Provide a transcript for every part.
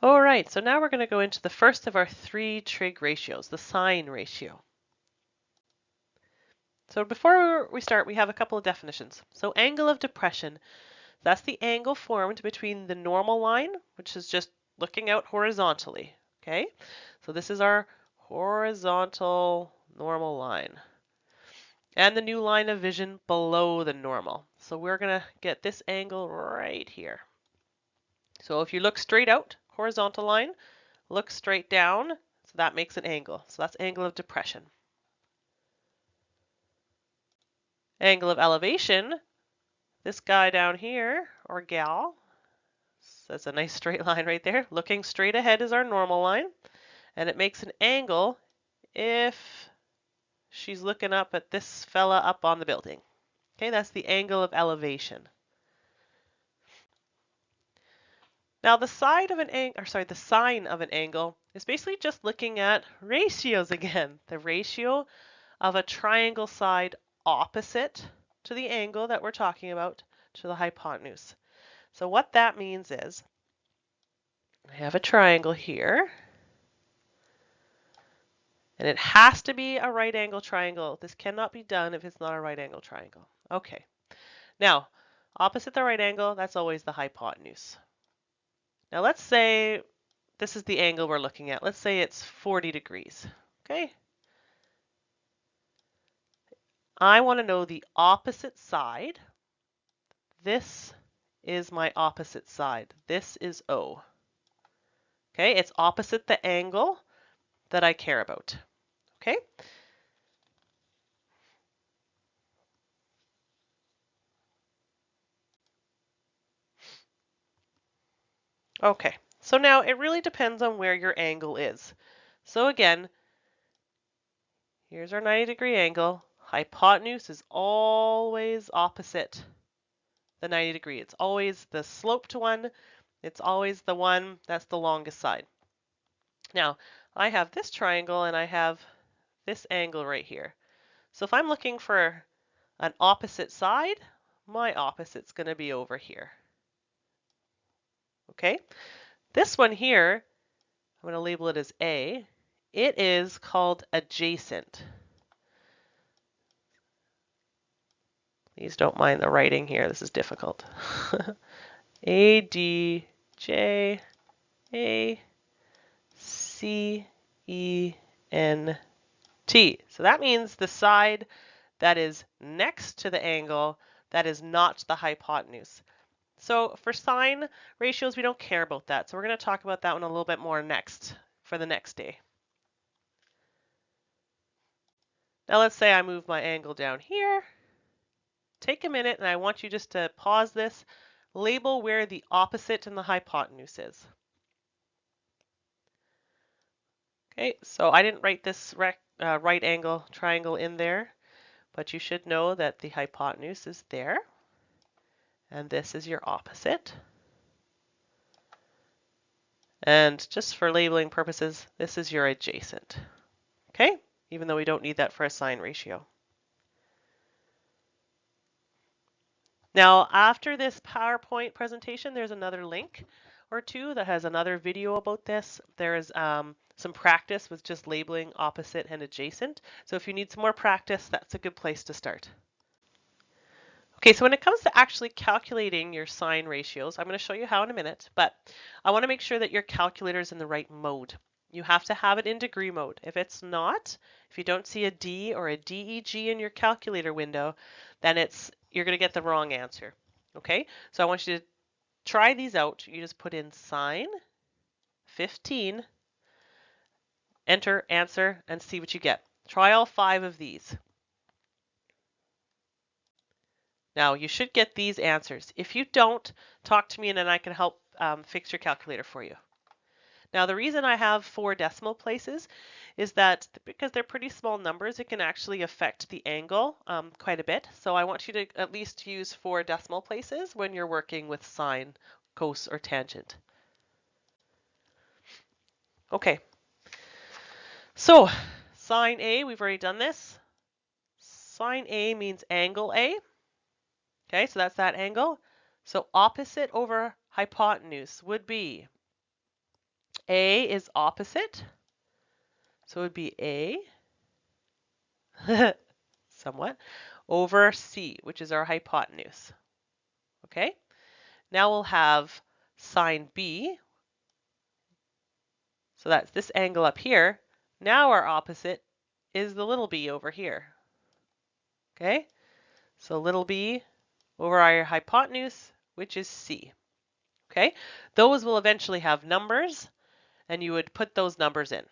All right, so now we're going to go into the first of our three trig ratios, the sine ratio. So before we start, we have a couple of definitions. So angle of depression, that's the angle formed between the normal line, which is just looking out horizontally, okay? So this is our horizontal normal line. And the new line of vision below the normal. So we're going to get this angle right here. So if you look straight out, horizontal line, look straight down, so that makes an angle. So that's angle of depression. Angle of elevation, this guy down here, or gal, that's a nice straight line right there. Looking straight ahead is our normal line, and it makes an angle if she's looking up at this fella up on the building. Okay, that's the angle of elevation. Now the side of an angle, or sorry, the sine of an angle is basically just looking at ratios again. The ratio of a triangle side opposite to the angle that we're talking about, to the hypotenuse. So what that means is, I have a triangle here, and it has to be a right angle triangle. This cannot be done if it's not a right angle triangle. Okay, now opposite the right angle, that's always the hypotenuse. Now let's say this is the angle we're looking at. Let's say it's 40 degrees, okay? I want to know the opposite side. This is my opposite side. This is O. Okay, it's opposite the angle that I care about. Okay? Okay, so now it really depends on where your angle is. So again, here's our 90-degree angle. Hypotenuse is always opposite the 90 degree. It's always the sloped one. It's always the one that's the longest side. Now, I have this triangle and I have this angle right here. So if I'm looking for an opposite side, my opposite's going to be over here. Okay? This one here, I'm going to label it as A. It is called adjacent. Please don't mind the writing here. This is difficult. A, D, J, A, C, E, N, T. So that means the side that is next to the angle that is not the hypotenuse. So for sine ratios, we don't care about that. So we're going to talk about that one a little bit more next for the next day. Now let's say I move my angle down here. Take a minute and I want you just to pause this, label where the opposite and the hypotenuse is. Okay, so I didn't write this right angle triangle in there, but you should know that the hypotenuse is there, and this is your opposite. And just for labeling purposes, this is your adjacent. Okay, even though we don't need that for a sine ratio. Now, after this PowerPoint presentation, there's another link or two that has another video about this. There is some practice with just labeling opposite and adjacent. So if you need some more practice, that's a good place to start. Okay, so when it comes to actually calculating your sine ratios, I'm going to show you how in a minute, but I want to make sure that your calculator is in the right mode. You have to have it in degree mode. If it's not, if you don't see a D or a DEG in your calculator window, then you're going to get the wrong answer. Okay, so I want you to try these out. You just put in sine 15, enter, answer, and see what you get. Try all 5 of these. Now, you should get these answers. If you don't, talk to me and then I can help fix your calculator for you. Now, the reason I have 4 decimal places is that because they're pretty small numbers, it can actually affect the angle quite a bit. So I want you to at least use 4 decimal places when you're working with sine, cos, or tangent. Okay, so sine A, we've already done this. Sine A means angle A. Okay, so that's that angle. So opposite over hypotenuse would be A is opposite, so it would be A, somewhat, over C, which is our hypotenuse. Okay, now we'll have sine B, so that's this angle up here. Now our opposite is the little b over here. Okay, so little b over our hypotenuse, which is C. Okay, those will eventually have numbers, and you would put those numbers in.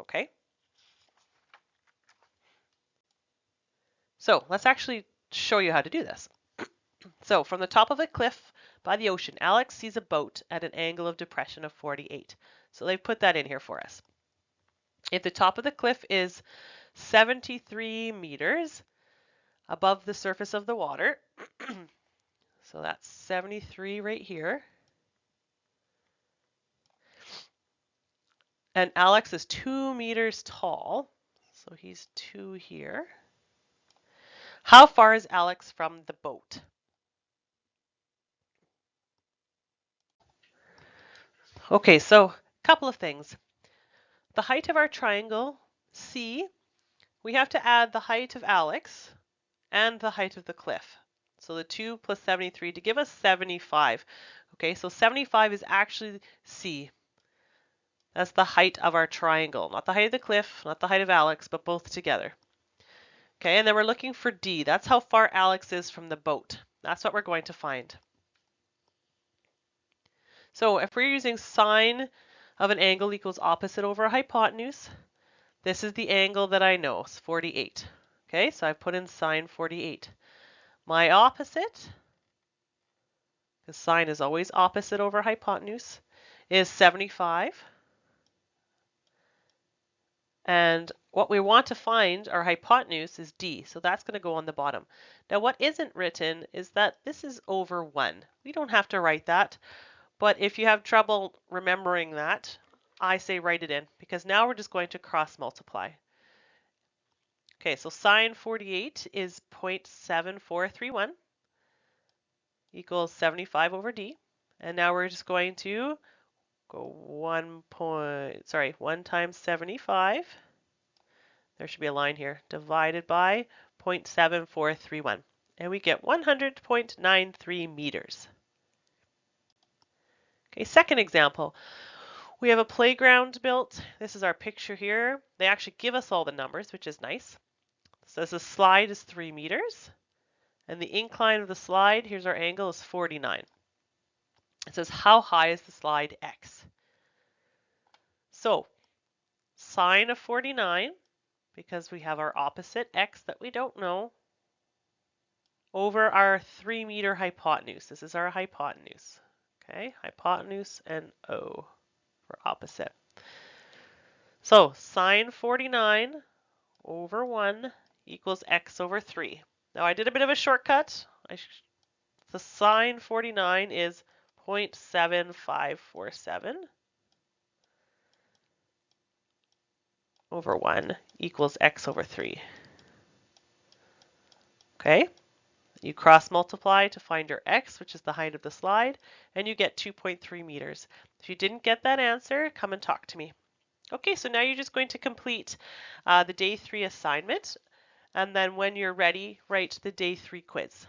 Okay, so let's actually show you how to do this. So from the top of a cliff by the ocean, Alex sees a boat at an angle of depression of 48. So they've put that in here for us. If the top of the cliff is 73 meters above the surface of the water, so that's 73 right here, and Alex is 2 meters tall, so he's 2 here. How far is Alex from the boat? Okay, so a couple of things. The height of our triangle, C, we have to add the height of Alex and the height of the cliff. So the 2 plus 73 to give us 75. Okay, so 75 is actually C. That's the height of our triangle, not the height of the cliff, not the height of Alex, but both together. Okay, and then we're looking for D. That's how far Alex is from the boat. That's what we're going to find. So if we're using sine of an angle equals opposite over a hypotenuse, this is the angle that I know, it's 48. Okay, so I put in sine 48. My opposite, because sine is always opposite over hypotenuse, is 75. And what we want to find, our hypotenuse, is D, so that's going to go on the bottom. Now what isn't written is that this is over 1. We don't have to write that, but if you have trouble remembering that, I say write it in, because now we're just going to cross multiply. Okay, so sine 48 is 0.7431 equals 75 over D. And now we're just going to go 1 times 75. There should be a line here, divided by 0.7431. And we get 100.93 meters. Okay, second example. We have a playground built. This is our picture here. They actually give us all the numbers, which is nice. So the slide is 3 meters. And the incline of the slide, here's our angle, is 49. It says, how high is the slide X? So sine of 49, because we have our opposite X that we don't know, over our 3 meter hypotenuse. This is our hypotenuse. Okay, hypotenuse and O for opposite. So sine 49 over 1 equals X over 3. Now I did a bit of a shortcut. The sine 49 is 0.7547 over 1 equals X over 3. Okay, you cross multiply to find your X, which is the height of the slide, and you get 2.3 meters. If you didn't get that answer, come and talk to me. Okay, so now you're just going to complete the day 3 assignment, and then when you're ready, write the day 3 quiz.